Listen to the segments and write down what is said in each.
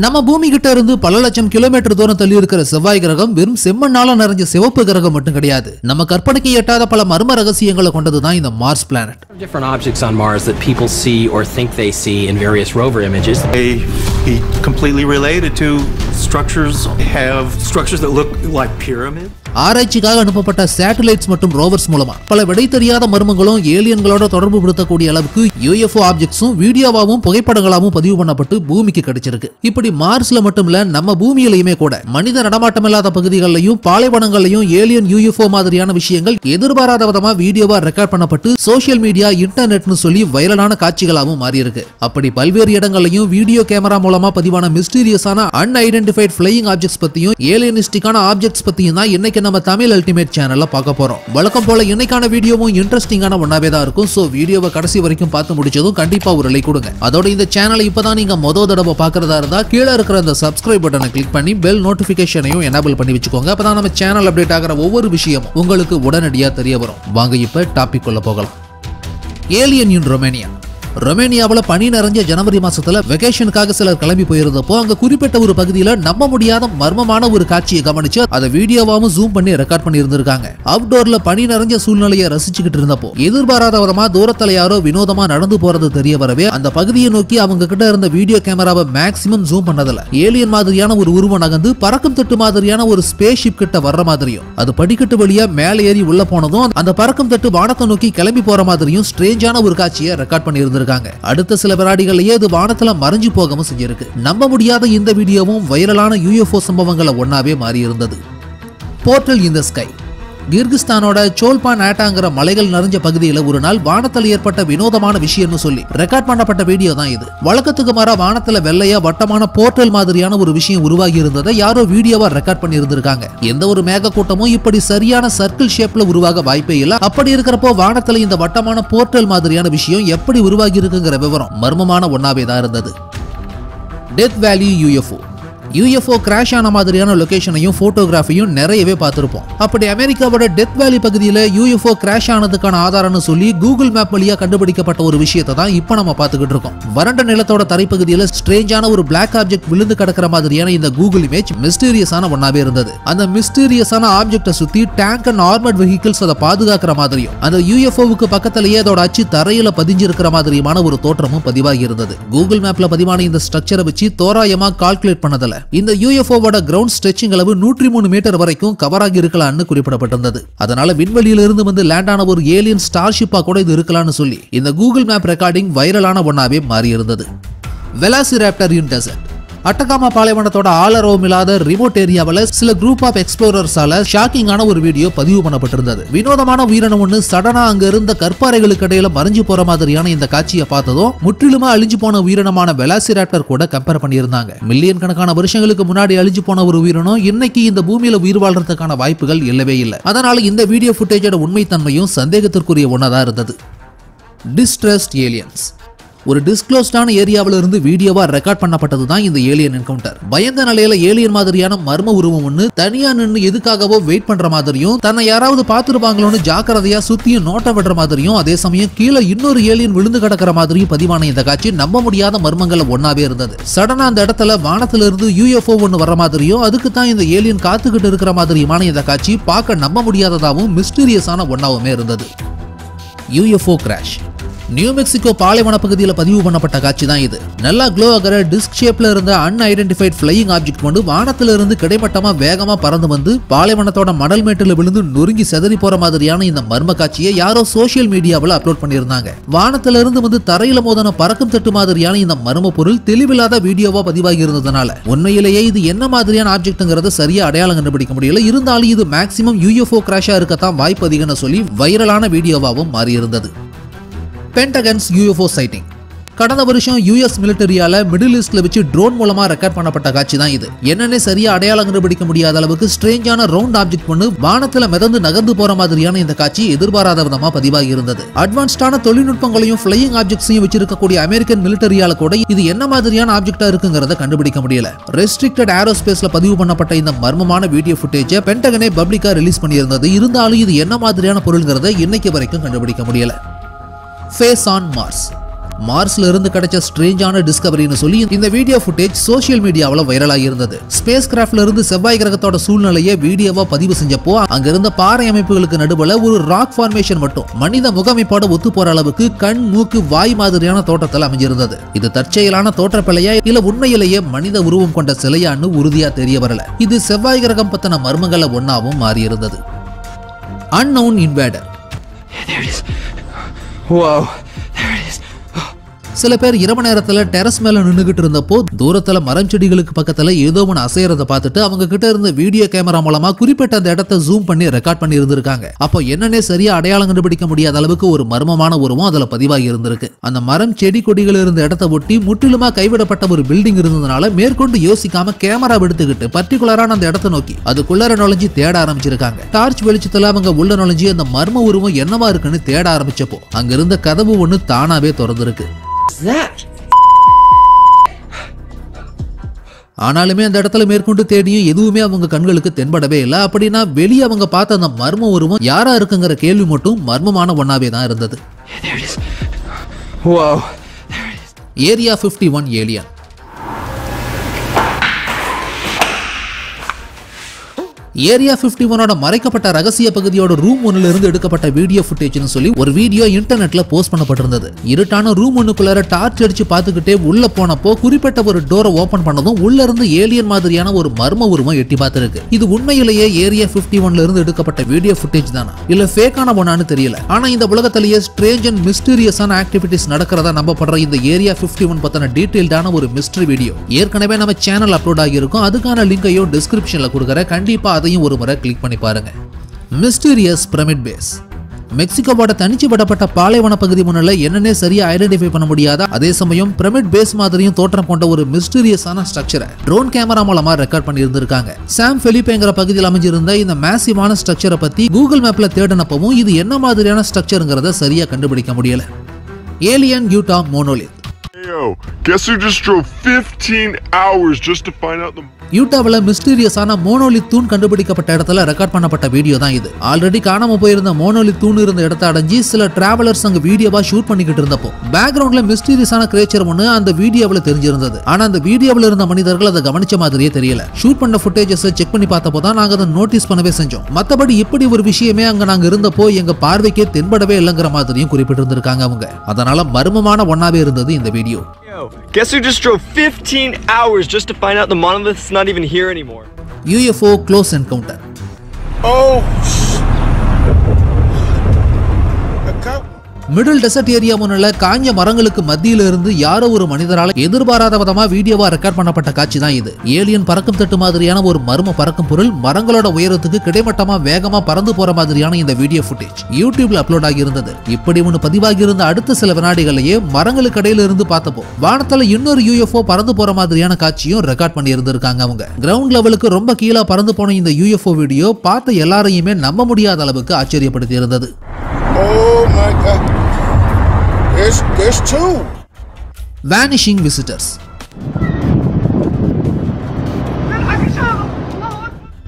நம்ம பூமி கிட்ட இருந்து பல லட்சம் கிலோமீட்டர் தூரம் தள்ளி இருக்கிற செவ்வாய் கிரகம் வெறும் செம்மண்ணால நிறைஞ்ச சிவப்பு கிரகம் மட்டும் கிடையாது. நம்ம கற்பனைக்கு எட்டாத பல மர்ம ரகசியங்களை கொண்டதுதான் இந்த Mars planet. Different objects on Mars that people see or think they see in various rover images. They be completely related to structures that look like pyramids. ஆராய்ச்சிக்காக அனுப்பப்பட்ட சேட்டலைட்ஸ் மற்றும் ரோவர்ஸ் மூலமா பல விடை தெரியாத மர்மங்களும் ஏலியன்களோட தொடர்பு படுத்தக்கூடிய அளவுக்கு UFO ஆப்ஜெக்ட்ஸும் வீடியோவாவும் புகைப்படங்களாவும் பதிவு பண்ணப்பட்டு பூமிக்கு கிடைச்சிருக்கு. இப்படி மார்ஸ்ல மட்டும் இல்ல நம்ம பூமியிலையுமே கூட மனித நடமாட்டம் இல்லாத பகுதிகளிலையும் பாலைவனங்களையும் ஏலியன் UFO மாதிரியான விஷயங்கள் எதிர்பாராத விதமா வீடியோவா ரெக்கார்ட் பண்ணப்பட்டு சோசியல் மீடியா இன்டர்நெட்னு சொல்லி வைரலான காட்சிகளாகவும் மாறி இருக்கு. அப்படி பல்வேறு இடங்களையும் வீடியோ கேமரா மூலமா பதிவான மிஸ்டீரியஸான அன்ஐடென்டிஃபைட் ஃப்ளையிங் ஆப்ஜெக்ட்ஸ் பத்தியும் ஏலியனிஸ்டிக்கான ஆப்ஜெக்ட்ஸ் பத்தியும் தான் இன்னைக்கு நம்ம தமிழ் அல்டிமேட் சேனல்ல பார்க்க போறோம். வழக்கம் போல இன்னைக்கான வீடியோவும் இன்ட்ரெஸ்டிங்கான ஒன்னாவே தான் இருக்கும். சோ வீடியோவை கடைசி வரைக்கும் பார்த்து முடிச்சதும் கண்டிப்பா ஒரு லைக் கொடுங்க. அதோட இந்த சேனலை இப்பதான் நீங்க முதல் தடவை பார்க்கறதா இருந்தா கீழே இருக்கிற அந்த சப்ஸ்கிரைப் பட்டனை கிளிக் பண்ணி பெல் நோட்டிபிகேஷனையும் எனேபிள் பண்ணி வச்சுக்கோங்க. அப்பதான் நம்ம சேனல் அப்டேட் ஆகிற ஒவ்வொரு விஷயமும் உங்களுக்கு உடனடியா தெரிய வரும். வாங்க இப்ப டாபிக் உள்ள போகலாம். ஏலியன் இன் ரொமேனியா. ரொமேனியாவில் பனி நிறைஞ்ச ஜனவரி மாசத்துல வெகேஷனுக்காக சிலர் கிளம்பி போயிருந்தப்போ அங்க குறிப்பிட்ட ஒரு பகுதியில நம்ப முடியாத மர்மமான ஒரு காட்சியை கவனிச்சு அதை வீடியோவாவும் ஜூம் பண்ணி ரெக்கார்ட் பண்ணி இருந்திருக்காங்க. அவுட்டோர்ல பனி நிறைஞ்ச சூழ்நிலையை ரசிச்சுக்கிட்டு இருந்தப்போ எதிர்பாராத விதமா தூரத்துல யாரோ வினோதமா நடந்து போறது தெரிய வரவே அந்த பகுதியை நோக்கி அவங்க கிட்ட இருந்த வீடியோ கேமராவை மேக்சிமம் ஜூம் பண்ணதுல ஏலியன் மாதிரியான ஒரு உருவம் நகர்ந்து பறக்கும் தட்டு மாதிரியான ஒரு ஸ்பேஸ் ஷிப் கிட்ட வர்ற மாதிரியும் அது படிக்கட்டு வழியா மேலே ஏறி உள்ள போனதும் அந்த பறக்கும் தட்டு வானத்தை நோக்கி கிளம்பி போற மாதிரியும் ஸ்ட்ரேஞ்சான ஒரு காட்சியை ரெக்கார்ட் பண்ணி இருந்திருக்காங்க. அடுத்த சில வினாடிகளிலேயே அது வானத்துல மறைஞ்சு போகவும் செஞ்சிருக்கு. நம்ப முடியாத இந்த வீடியோவும் வைரலான UFO சம்பவங்களை ஒன்னாவே மாறி இருந்தது. போர்ட்டல் இன் தி ஸ்கை. கிர்கிஸ்தானோட சோல்பான் ஆட்டாங்கிற மலைகள் நிறைஞ்ச பகுதியில் ஒரு நாள் வானத்தில் ஏற்பட்ட வினோதமான விஷயம்னு சொல்லி ரெக்கார்ட் பண்ணப்பட்ட வீடியோ தான் இது. வழக்கத்துக்கு மாறா வானத்துல வெள்ளையா வட்டமான போர்ட்டல் மாதிரியான ஒரு விஷயம் உருவாகி இருந்ததை யாரோ வீடியோவா ரெக்கார்ட் பண்ணி இருந்திருக்காங்க. எந்த ஒரு மேக கூட்டமும் இப்படி சரியான சர்க்கிள் ஷேப்ல உருவாக வாய்ப்பே இல்லை. அப்படி இருக்கிறப்போ வானத்துல இந்த வட்டமான போர்ட்டல் மாதிரியான விஷயம் எப்படி உருவாகி இருக்குங்கிற விவரம் மர்மமான ஒன்னாவே தான் இருந்தது. டெத் வேலி UFO கிராஷ் ஆன மாதிரியான லொகேஷனையும் போட்டோகிராஃபியும் நிறையவே பார்த்திருப்போம். அப்படி அமெரிக்காவோட டெத் வேலி பகுதியில் UFO கிராஷ் ஆனதுக்கான ஆதாரம்னு சொல்லி கூகுள் மேப் வழியா கண்டுபிடிக்கப்பட்ட ஒரு விஷயத்தை தான் இப்போ நம்ம பார்த்துக்கிட்டு இருக்கோம். வறண்ட நிலத்தோட தரைப்பகுதியில் ஸ்ட்ரேஞ்சான ஒரு பிளாக் ஆப்ஜெக்ட் விழுந்து கிடக்கிற மாதிரியான இந்த கூகுள் இமேஜ் மிஸ்டீரியஸான ஒன்னாவே இருந்தது. அந்த மிஸ்டீரியஸான ஆப்ஜெக்டை சுத்தி டேங்க் அண்ட் ஆர்மர்ட் வெஹிக்கிள்ஸ் அதை பாதுகாக்கிற மாதிரியும் அந்த UFOவுக்கு பக்கத்திலேயே அதோட அச்சு தரையில பதிஞ்சிருக்கிற மாதிரியான ஒரு தோற்றமும் பதிவாகி இருந்தது. கூகுள் மேப்ல பதிவான இந்த ஸ்ட்ரக்சரை வச்சு தோராயமா கால்குலேட் பண்ணதுல இந்த UFOவோட கிரவுண்ட் ஸ்ட்ரெச்சிங் அளவு 103 மீட்டர் வரைக்கும் கவர் ஆகி இருக்கலாம்னு குறிப்பிடப்பட்டிருந்தது. அதனால விண்வெளியில இருந்து வந்து லேண்ட் ஆன ஒரு ஏலியன் ஸ்டார்ஷிப்பா கூட இது இருக்கலாம்னு சொல்லி இந்த கூகுள் மேப் ரெக்கார்டிங் வைரலான ஒன்னாவே மாறி இருந்தது. வெலாசிராப்டர் இன் டெசர்ட். அட்டகாமா பாலைவனத்தோட ஆளரவும் இல்லாத ரிமோட் ஏரியாவில் சில குரூப் ஆஃப் எக்ஸ்ப்ளோரர்ஸால ஷாக்கிங்கான ஒரு வீடியோ பதிவு பண்ணப்பட்டிருந்தது. வினோதமான உயிரினம் ஒன்று சடனா அங்க இருந்த கற்பாறைகளுக்கு இடையில மறைஞ்சு போற மாதிரியான இந்த காட்சியை பார்த்ததும் முற்றிலுமா அழிஞ்சு போன உயிரினமான வெலாசிராப்டர் கூட கம்பேர் பண்ணியிருந்தாங்க. மில்லியன் கணக்கான வருஷங்களுக்கு முன்னாடி அழிஞ்சு போன ஒரு உயிரினம் இன்னைக்கு இந்த பூமியில உயிர் வாழ்றதுக்கான வாய்ப்புகள் இல்லவே இல்லை. அதனால இந்த வீடியோ ஃபுட்டேஜோட உண்மைத்தன்மையும் சந்தேகத்திற்குரிய ஒன்னதா இருந்தது. Distressed aliens. ஒரு டிஸ்க்ளோஸ்டான ஏரியாவில இருந்து வீடியோவா ரெக்கார்ட் பண்ணப்பட்டது தான் இந்த ஏலியன் என்கவுண்டர். பயந்த நிலையில ஏலியன் மாதிரியான மர்ம உருவம் ஒண்ணு தனியா நின்று எதுக்காகவோ வெயிட் பண்ற மாதிரியும் தன்னை யாராவது பார்த்துருப்பாங்களோன்னு ஜாக்கிரதையா சுத்தியும் நோட்ட விடுற மாதிரியும் அதே சமயம் கீழே இன்னொரு ஏலியன் விழுந்து கிடக்கிற மாதிரியும் பதிவான இந்த காட்சி நம்ப முடியாத மர்மங்கள் ஒன்னாவே இருந்தது. சடனா அந்த இடத்துல வானத்துல இருந்து UFO ஒண்ணு வர மாதிரியும் அதுக்கு தான் இந்த ஏலியன் காத்துக்கிட்டு இருக்கிற மாதிரியுமான இந்த காட்சி பார்க்க நம்ப முடியாததாகவும் மிஸ்டீரியஸான ஒன்னாவுமே இருந்தது. UFO crash. நியூ மெக்சிகோ பாலைவன பகுதியில் பதிவு பண்ணப்பட்ட காட்சி தான் இது. நல்லா க்ளோ ஆகிற டிஸ்க் ஷேப்ல இருந்த அன்ஐடென்டிஃபைட் ஃப்ளையிங் ஆப்ஜெக்ட் கொண்டு வானத்துல இருந்து கிடைமட்டமா வேகமா பறந்து வந்து பாலைவனத்தோட மணல் மேட்டில் விழுந்து நொறுங்கி செதறி போற மாதிரியான இந்த மர்ம காட்சியை யாரோ சோசியல் மீடியாவில் அப்லோட் பண்ணியிருந்தாங்க. வானத்துல இருந்து வந்து தரையில மோதன பறக்கும் தட்டு மாதிரியான இந்த மர்ம பொருள் தெளிவில்லாத வீடியோவா பதிவாகி இருந்ததுனால உண்மையிலேயே இது என்ன மாதிரியான ஆப்ஜெக்ட்ங்கிறத சரியா அடையாளம் கண்டுபிடிக்க முடியல. இருந்தாலும் இது மேக்சிமம் UFO கிராஷா இருக்கத்தான் வாய்ப்பு அதிகம்னு சொல்லி வைரலான வீடியோவாகவும் மாறி இருந்தது. பென்டகன்ஸ் UFO சைட்டிங். கடந்த வருஷம் US மிலிட்டரியால மிடில் ஈஸ்ட்ல வச்சு ட்ரோன் மூலமா ரெக்கார்ட் பண்ணப்பட்ட காட்சி தான் இது. என்னன்னே சரியா அடையாளம் கண்டுபிடிக்க முடியாத அளவுக்கு ஸ்ட்ரேஞ்சான ரவுண்ட் ஆப்ஜெக்ட் ஒன்று வானத்துல மிதந்து நகர்ந்து போற மாதிரியான இந்த காட்சி எதிர்பாராத விதமா பதிவாகி இருந்தது. அட்வான்ஸ்டான தொழில்நுட்பங்களையும் ஃப்ளையிங் ஆப்ஜெக்ட்ஸையும் வச்சிருக்கக்கூடிய அமெரிக்கன் மிலிட்டரியால கூட இது என்ன மாதிரியான ஆப்ஜெக்டா இருக்குங்கிறத கண்டுபிடிக்க முடியல. ரெஸ்ட்ரிக்டட் ஏரோஸ்பேஸ்ல பதிவு பண்ணப்பட்ட இந்த மர்மமான வீடியோ ஃபுட்டேஜை பென்டகனே பப்ளிக்கா ரிலீஸ் பண்ணியிருந்தது. இருந்தாலும் இது என்ன மாதிரியான பொருள்ங்கிறத இன்னைக்கு வரைக்கும் கண்டுபிடிக்க முடியல. Face on Mars. மார்ஸ்ல இருந்து கிடைச்ச ஸ்ட்ரேஞ்சான டிஸ்கவரின்னு சொல்லி இந்த வீடியோ ஃபுட்டேஜ் சோஷியல் மீடியாவுல வைரலாகி இருந்தது. ஸ்பேஸ் கிராஃப்ட்ல இருந்து செவ்வாய் கிரகத்தோட சூழ்நிலையை வீடியோவா பதிவு செஞ்சப்போ அங்க இருந்த பாறை அமைப்புகளுக்கு நடுவுல ஒரு ராக் ஃபார்மேஷன் மட்டும் மனித முகமைப்போட ஒத்து போற அளவுக்கு கண், மூக்கு, வாய் மாதிரியான தோற்றத்தில் அமைஞ்சிருந்தது. இது தற்செயலான தோற்றப்பிழையா இல்ல உண்மையிலேயே மனித உருவம் கொண்ட சிலையான்னு உறுதியா தெரிய வரல. இது செவ்வாய் கிரகம் பத்தின மர்மங்கள ஒன்னாவும் மாறி இருந்தது. Unknown invader. There it is. Whoa. There it is. சில பேர் இரவு நேரத்துல டெரஸ் மேல நின்னுகிட்டு இருந்தப்போ தூரத்துல மரம் செடிகளுக்கு பக்கத்துல ஏதோ ஒன்று அசையறத பார்த்துட்டு அவங்க கிட்ட இருந்த வீடியோ கேமரா மூலமா குறிப்பிட்ட அந்த இடத்தை ஜூம் பண்ணி ரெக்கார்ட் பண்ணி இருந்திருக்காங்க. அப்போ என்னன்னே சரியா அடையாளம் கண்டுபிடிக்க முடியாத அளவுக்கு ஒரு மர்மமான உருவம் அதுல பதிவாகி இருந்திருக்கு. அந்த மரம், செடி, கொடிகள் இருந்த இடத்தை ஒட்டி முற்றிலுமா கைவிடப்பட்ட ஒரு பில்டிங் இருந்ததுனால மேற்கொண்டு யோசிக்காம கேமரா எடுத்துக்கிட்டு பர்டிகுலரான அந்த இடத்தை நோக்கி அதுக்குள்ளார நுழைஞ்சு தேட ஆரம்பிச்சிருக்காங்க. டார்ச் வெளிச்சத்துல அவங்க உள்ள நுழைஞ்சு அந்த மர்ம உருவம் என்னவா இருக்குன்னு தேட ஆரம்பிச்சப்போ அங்க இருந்த கதவு ஒண்ணு தானாவே திறந்திருக்கு. ஆனாலுமே அந்த இடத்துல மேற்கொண்டு தேடியும் எதுவுமே அவங்க கண்களுக்கு தென்படவே இல்லை. அப்படின்னா வெளியே அவங்க பார்த்த அந்த மர்ம உருவம் யாரா இருக்குங்கிற கேள்வி மட்டும் மர்மமான ஒன்னாவே தான் இருந்தது. Area 51 alien. ஏரியா 51ஓட மறைக்கப்பட்ட ரகசிய பகுதியோட ரூம் ஒன்னுல இருந்து எடுக்கப்பட்ட வீடியோ ஃபுட்டேஜ்னு சொல்லி ஒரு வீடியோ இன்டர்நெட்ல போஸ்ட் பண்ணப்பட்டிருந்தது. இருட்டான ரூம் ஒன்னுக்குள்ளார டார்ச் அடிச்சு பார்த்துக்கிட்டே உள்ள போனப்போ குறிப்பிட்ட ஒரு டோரை ஓபன் பண்ணதும் உள்ள இருந்து ஏலியன் மாதிரியான ஒரு மர்ம உருவம் எட்டி பார்த்திருக்கு. இது உண்மையிலேயே ஏரியா 51ல இருந்து எடுக்கப்பட்ட வீடியோ ஃபுட்டேஜ் தானா இல்ல ஃபேக்கான ஒன்னான்னு தெரியல. ஆனா இந்த உலகத்திலேயே ஸ்ட்ரேஞ்ச் அண்ட் மிஸ்டீரியஸான ஆக்டிவிட்டிஸ் நடக்கிறதா நம்பப்படுற இந்த ஏரியா 51 பத்தின டீடைல்டான ஒரு மிஸ்டரி வீடியோ ஏற்கனவே நம்ம சேனல் அப்லோட் ஆகியிருக்கும். அதுக்கான லிங்கையும் டிஸ்கிரிப்ஷன்ல கொடுக்குறேன். கண்டிப்பா அதையும் ஒரு முறை கிளிக் பண்ணி பாருங்க. Mysterious pyramid base. மெக்சிகோவோட தனிச்சு விடப்பட்ட பாலைவன பகுதி முன்னால என்னன்னே சரியா ஐடென்டிஃபை பண்ண முடியாத அதே சமயம் பிரமிட் பேஸ் மாதிரியும் தோற்றம் கொண்ட ஒரு மிஸ்டீரியஸான ஸ்ட்ரக்சரை ட்ரோன் கேமரா மூலமா ரெக்கார்ட் பண்ணி இருந்திருக்காங்க. சாம் ஃபெலிப்பேங்கிற பகுதியில் அமைஞ்சிருந்த இந்த மேசிவான ஸ்ட்ரக்சரை பத்தி கூகுள் மேப்ல தேடினப்பவும் இது என்ன மாதிரியான ஸ்ட்ரக்சருங்கிறத சரியா கண்டுபிடிக்க முடியல. Alien Utah Monolith. Yo, guess who just drove 15 hours just to find out the யூட்டாவில் மிஸ்டீரியஸான மோனோலித் தூண் கண்டுபிடிக்கப்பட்ட இடத்துல ரெக்கார்ட் பண்ணப்பட்ட வீடியோ தான் இது. ஆல்ரெடி காணாம போயிருந்த மோனோலித் தூண் இருந்த இடத்தை அடைஞ்சி சில டிராவலர்ஸ் அங்க வீடியோவா ஷூட் பண்ணிக்கிட்டு இருந்தப்போ பேக்ரவுண்ட்ல மிஸ்டீரியஸான கிரியேச்சர் ஒன்று அந்த வீடியோவில் தெரிஞ்சிருந்தது. ஆனா அந்த வீடியோவில் இருந்த மனிதர்கள் அதை கவனிச்ச மாதிரியே தெரியல. ஷூட் பண்ண ஃபுட்டேஜஸ் செக் பண்ணி பார்த்தப்போ தான் நாங்க அதை நோட்டீஸ் பண்ணவே செஞ்சோம். மத்தபடி இப்படி ஒரு விஷயமே அங்க நாங்க இருந்தப்போ எங்க பார்வைக்கே தென்படவே இல்லைங்கிற மாதிரியும் குறிப்பிட்டிருந்திருக்காங்க அவங்க. அதனால மர்மமான ஒன்னாவே இருந்தது இந்த video. Guess who just drove 15 hours just to find out the monolith's not even here anymore? UFO close encounter. Oh! Middle desert area முன்னால காஞ்ச மரங்களுக்கு மத்தியில இருந்து யாரோ ஒரு மனிதரால எதிர்பாராத விதமா வீடியோவா ரெக்கார்ட் பண்ணப்பட்ட காட்சி தான் இது. ஏலியன் பறக்கும் தட்டு மாதிரியான ஒரு மர்ம பறக்கும் பொருள் மரங்களோட உயரத்துக்கு கிடைமட்டமா வேகமா பறந்து போற மாதிரியான இந்த வீடியோ ஃபுட்டேஜ் யூடியூப்ல அப்லோட் ஆகி இருந்தது. இப்படி ஒன்று பதிவாகி இருந்த அடுத்த சில வினாடிகளையே மரங்களுக்கு இடையில இருந்து பார்த்தப்போ வானத்துல இன்னொரு UFO பறந்து போற மாதிரியான காட்சியும் ரெக்கார்ட் பண்ணி இருந்திருக்காங்க அவங்க. கிரவுண்ட் லெவலுக்கு ரொம்ப கீழே பறந்து போன இந்த UFO வீடியோ பார்த்த எல்லாரையுமே நம்ப முடியாத அளவுக்கு ஆச்சரியப்படுத்தி இருந்தது. Oh my God! There's two. Vanishing visitors.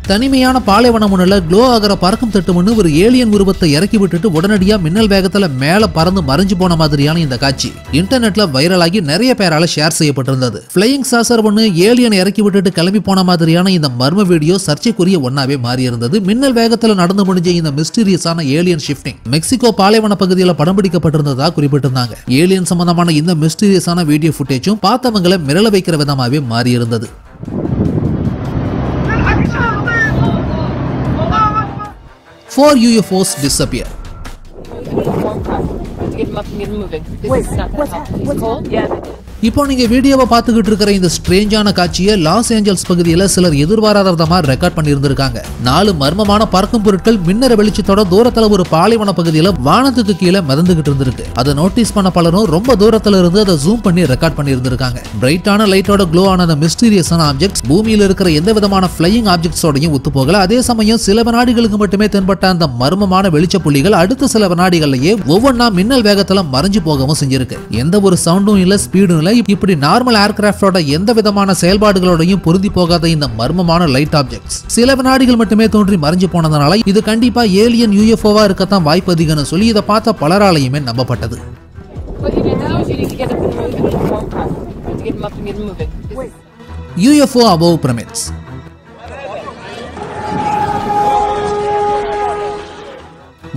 தனிமையான பாலைவனம் முன்னால க்ளோ ஆகிற பறக்கும் தட்டுமனு ஒரு ஏலியன் உருவத்தை இறக்கி விட்டுட்டு உடனடியா மின்னல் வேகத்துல மேல பறந்து மறைஞ்சு போன மாதிரியான இந்த காட்சி இன்டர்நெட்ல வைரலாகி நிறைய பேரால ஷேர் செய்யப்பட்டிருந்தது. ஃபிளையிங் சாசர் ஒன்னு ஏலியன் இறக்கி விட்டுட்டு கிளம்பி போன மாதிரியான இந்த மர்ம வீடியோ சர்ச்சைக்குரிய ஒன்னாவே மாறி இருந்தது. மின்னல் வேகத்துல நடந்து முடிஞ்ச இந்த மிஸ்டீரியஸான ஏலியன் ஷிஃப்டிங் மெக்சிகோ பாலைவன பகுதியில் படம் பிடிக்கப்பட்டிருந்ததா குறிப்பிட்டிருந்தாங்க. ஏலியன் சம்பந்தமான இந்த மிஸ்டீரியஸான வீடியோ ஃபுட்டேஜும் பார்த்தவங்களை மிரள வைக்கிற விதமாவே மாறி இருந்தது. 4 UFOs disappear. Get him up and get him moving. This is not gonna help. He's cold? Yeah. இப்போ நீங்க வீடியோவை பார்த்துக்கிட்டு இருக்கிற இந்த ஸ்ட்ரேஞ்சான காட்சியை லாஸ் ஏஞ்சல்ஸ் பகுதியில் சிலர் எதிர்பாராத விதமா ரெக்கார்ட் பண்ணி இருந்திருக்காங்க. 4 மர்மமான பறக்கும் பொருட்கள் மின்னற வெளிச்சத்தோட தூரத்துல ஒரு பாலைவன பகுதியில வானத்துக்கு கீழே மிதந்துகிட்டு இருந்திருக்கு. அதை நோட்டீஸ் பண்ண பலரும் ரொம்ப தூரத்துல இருந்து அதை ஜூம் பண்ணி ரெக்கார்ட் பண்ணி இருந்திருக்காங்க. பிரைட்டான லைட்டோட க்ளோ ஆன அந்த மிஸ்டீரியஸான ஆப்ஜெக்ட்ஸ் பூமியில இருக்கிற எந்த விதமான ஃபிளையிங் ஆப்ஜெக்ட்ஸோடையும் ஒத்து போகல. அதே சமயம் சில வினாடிகளுக்கு மட்டுமே தென்பட்ட அந்த மர்மமான வெளிச்ச புள்ளிகள் அடுத்த சில வினாடிகள்லயே ஒவ்வொன்னா மின்னல் வேகத்துல மறைஞ்சு போகவும் செஞ்சிருக்கு. எந்த ஒரு சவுண்டும் இல்ல, ஸ்பீடும் இல்ல. இப்படி நார்மல் ஏர்கிராஃப்டோட எந்த விதமான செயல்பாடுகளோடையும் பொருந்தி போகாத இந்த மர்மமான லைட் ஆப்ஜெக்ட்ஸ் சில வினாடிகள் மட்டுமே தோன்றி மறைஞ்சு போனதுனால இது கண்டிப்பா ஏலியன் UFOவா இருக்கத்தான் வாய்ப்பு அதிகம்னு சொல்லி இதை பார்த்த பலராலையுமே நம்பப்பட்டது. You need to get up and move and inform her. You have to get them up and get them moving. UFO above pyramids.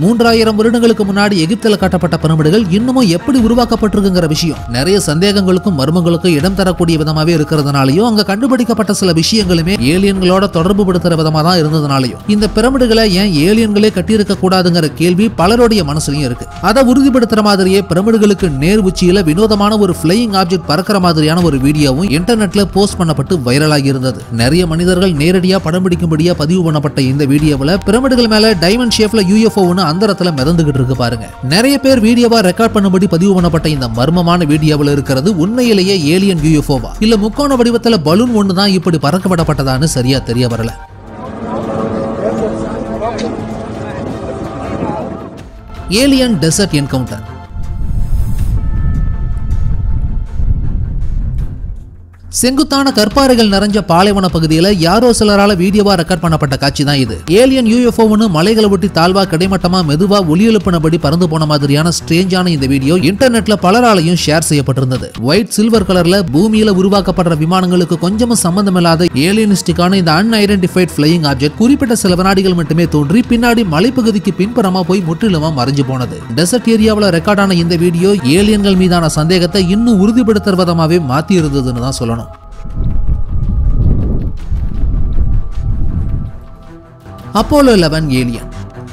மூன்றாயிரம் வருடங்களுக்கு முன்னாடி எகிப்தில கட்டப்பட்ட பிரமிடுகள் இன்னமும் எப்படி உருவாக்கப்பட்டிருக்குங்கிற விஷயம் நிறைய சந்தேகங்களுக்கும் மர்மங்களுக்கும் இடம் தரக்கூடிய விதமாவே இருக்கிறதுனாலயும் அங்க கண்டுபிடிக்கப்பட்ட சில விஷயங்களுமே ஏலியன்களோட தொடர்பு படுத்துற விதமா தான் இருந்ததுனாலயும் இந்த பிரமிடுகளை ஏன் ஏலியன்களே கட்டியிருக்க கூடாதுங்கிற கேள்வி பலருடைய மனசுலயும் இருக்கு. அதை உறுதிப்படுத்துற மாதிரியே பிரமிடுகளுக்கு நேர் உச்சியில வினோதமான ஒரு ஃபிளையிங் ஆப்ஜெக்ட் பறக்கிற மாதிரியான ஒரு வீடியோவும் இன்டர்நெட்ல போஸ்ட் பண்ணப்பட்டு வைரலாகி இருந்தது. நிறைய மனிதர்கள் நேரடியா படம் பிடிக்கும்படியா பதிவு பண்ணப்பட்ட இந்த வீடியோவில் பிரமிடுகள் மேல டைமண்ட் ஷேப்ல UFO அந்தரத்துல மிதந்துகிட்டு இருக்கு பாருங்க. நிறைய பேர் வீடியோவா ரெக்கார்ட் பண்ணும்படி பதிவு பண்ணப்பட்ட இந்த மர்மமான வீடியோவில் இருக்கிறது உண்மையிலேயே ஏலியன் UFOவா இல்ல முக்கோண வடிவத்துல பலூன் ஒண்ணுதான் இப்படி பறக்க விடப்பட்டதான்னு சரியா தெரிய வரல. Alien desert encounter. செங்குத்தான கற்பாறைகள் நிறைஞ்ச பாலைவன பகுதியில யாரோ சிலரால வீடியோவா ரெக்கார்ட் பண்ணப்பட்ட காட்சி தான் இது. ஏலியன் UFOன்னு மலைகளை ஒட்டி தாழ்வா கிடைமட்டமா மெதுவா ஒலி எழுப்பினபடி பறந்து போன மாதிரியான ஸ்ட்ரேஞ்சான இந்த வீடியோ இன்டர்நெட்ல பலராலையும் ஷேர் செய்யப்பட்டிருந்தது. ஒயிட் சில்வர் கலர்ல பூமியில உருவாக்கப்படுற விமானங்களுக்கு கொஞ்சமும் சம்பந்தமில்லாத ஏலியனிஸ்டிக்கான இந்த அன்ஐடென்டிஃபைட் ஃபிளையிங் ஆப்ஜெக்ட் குறிப்பிட்ட சில வினாடிகள் மட்டுமே தோன்றி பின்னாடி மலைப்பகுதிக்கு பின்புறமா போய் முற்றிலுமா மறைஞ்சு போனது. டெசர்ட் ஏரியாவில் ரெக்கார்டான இந்த வீடியோ ஏலியன்கள் மீதான சந்தேகத்தை இன்னும் உறுதிப்படுத்துற விதமாவே மாத்தி இருந்ததுன்னு தான் சொல்லணும். Apollo 11 alien.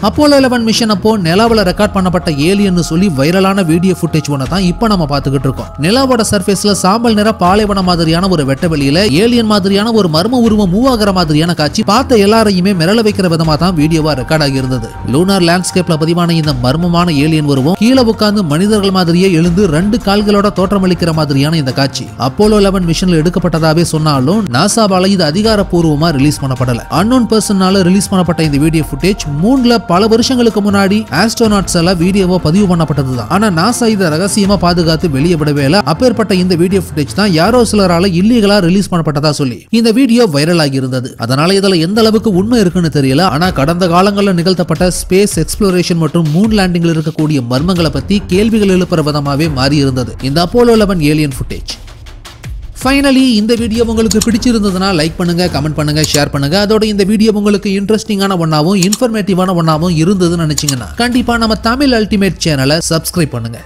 Apollo 11 மிஷன் அப்போ நிலாவுல ரெக்கார்ட் பண்ணப்பட்ட ஏலியன் சொல்லி வைரலான வீடியோ ஃபுட்டேஜ் ஒன்ன தான் இப்போ நம்ம பார்த்துக்கிட்டு இருக்கோம். நிலாவோட சர்ஃபேஸ்ல சாம்பல் நிற பாலைவன மாதிரியான ஒரு வெட்ட வெளியில ஏலியன் மாதிரியான ஒரு மர்ம உருவம் மூவ் ஆகிற மாதிரியான காட்சி பார்த்த எல்லாரையுமே மிரள வைக்கிற விதமா தான் வீடியோவா ரெக்கார்ட் ஆகி இருந்தது. லூனார் லேண்ட்ஸ்கேப்ல பதிவான இந்த மர்மமான ஏலியன் உருவம் கீழே உட்கார்ந்து மனிதர்கள் மாதிரியே எழுந்து 2 கால்களோட தோற்றமளிக்கிற மாதிரியான இந்த காட்சி அப்போலோ 11 மிஷன்ல எடுக்கப்பட்டதாவே சொன்னாலும் நாசாவால இது அதிகாரப்பூர்வமா ரிலீஸ் பண்ணப்படல. அன்னோன் பர்சனால ரிலீஸ் பண்ணப்பட்ட இந்த வீடியோ ஃபுட்டேஜ் மூன்ல பல வருஷங்களுக்கு முன்னாடி ஆஸ்ட்ரோநாட்ஸ் எல்லாம் வீடியோவா பதிவு பண்ணப்பட்டதுதான். ஆனா நாசா இதை ரகசியமா பாதுகாத்து வெளியே விடவே இல்ல. அப்பேற்பட்ட இந்த வீடியோ ஃபுட்டேஜ் தான் யாரோ சிலரால இல்லீகலா ரிலீஸ் பண்ணப்பட்டதா சொல்லி இந்த வீடியோ வைரல் ஆகி இருந்தது. அதனால இதுல எந்த அளவுக்கு உண்மை இருக்குன்னு தெரியல. ஆனா கடந்த காலங்களில் நிகழ்த்தப்பட்ட ஸ்பேஸ் எக்ஸ்ப்ளோரேஷன் மற்றும் மூன் லேண்டிங்ல இருக்கக்கூடிய மர்மங்களை பத்தி கேள்விகள் எழுப்புற விதமாவே மாறி இருந்தது இந்த அப்போலோ 11 ஏலியன் ஃபுட்டேஜ். ஃபைனலி இந்த வீடியோ உங்களுக்கு பிடிச்சிருந்ததுன்னா லைக் பண்ணுங்க, கமெண்ட் பண்ணுங்க, ஷேர் பண்ணுங்க. அதோட இந்த வீடியோ உங்களுக்கு இன்ட்ரெஸ்டிங்கான ஒன்னாவும் இன்ஃபர்மேட்டிவான ஒன்னாவும் இருந்ததுன்னு நினைச்சீங்கன்னா கண்டிப்பா நம்ம தமிழ் அல்டிமேட் சேனலை சப்ஸ்கிரைப் பண்ணுங்க.